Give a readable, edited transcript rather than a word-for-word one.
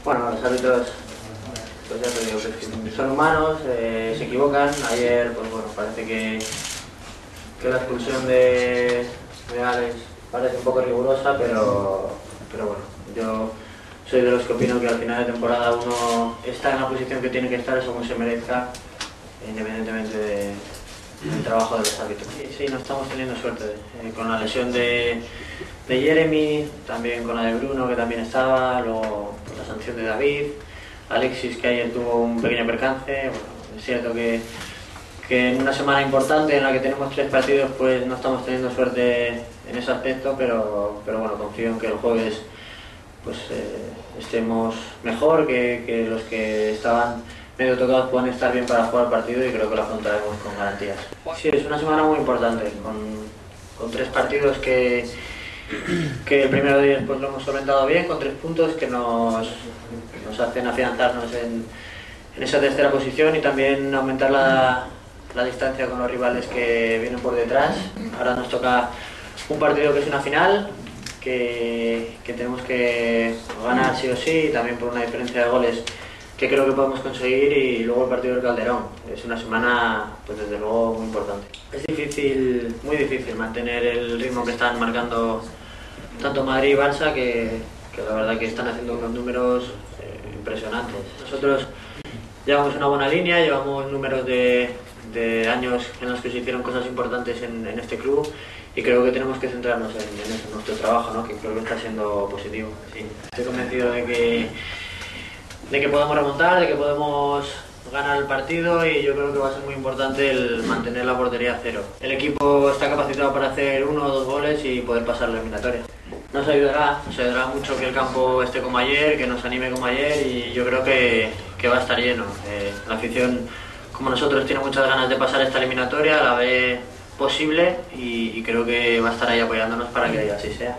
Bueno, los árbitros, pues ya te digo, que son humanos, se equivocan. Ayer, pues bueno, parece que la expulsión de Alex parece un poco rigurosa, pero bueno, yo soy de los que opino que al final de temporada uno está en la posición que tiene que estar según se merezca, independientemente del trabajo de los árbitros. Sí, no estamos teniendo suerte con la lesión de Jeremy, también con la de Bruno, que también estaba, luego con la sanción de David, Alexis, que ayer tuvo un pequeño percance. Bueno, es cierto que en una semana importante en la que tenemos 3 partidos, pues no estamos teniendo suerte en ese aspecto, pero bueno, confío en que el jueves pues estemos mejor, que los que estaban medio tocados puedan estar bien para jugar el partido, y creo que lo afrontaremos con garantías. Sí, es una semana muy importante, con 3 partidos que el primero de ellos pues lo hemos solventado bien, con 3 puntos que nos hacen afianzarnos en esa tercera posición y también aumentar la distancia con los rivales que vienen por detrás. Ahora nos toca un partido que es una final, que tenemos que ganar sí o sí, y también por una diferencia de goles que creo que podemos conseguir, y luego el partido del Calderón. Es una semana, pues desde luego, muy importante. Es difícil, muy difícil mantener el ritmo que están marcando tanto Madrid y Barça, que la verdad que están haciendo unos números impresionantes. Nosotros llevamos una buena línea, llevamos números de años en los que se hicieron cosas importantes en este club, y creo que tenemos que centrarnos en eso, en nuestro trabajo, ¿no? Que creo que está siendo positivo. Sí. Estoy convencido de que podemos remontar, de que podemos ganar el partido, y yo creo que va a ser muy importante el mantener la portería a 0. El equipo está capacitado para hacer 1 o 2 goles y poder pasar la eliminatoria. Nos ayudará mucho que el campo esté como ayer, que nos anime como ayer, y yo creo que va a estar lleno. La afición, como nosotros, tiene muchas ganas de pasar esta eliminatoria, la ve posible, y creo que va a estar ahí apoyándonos para que así sea.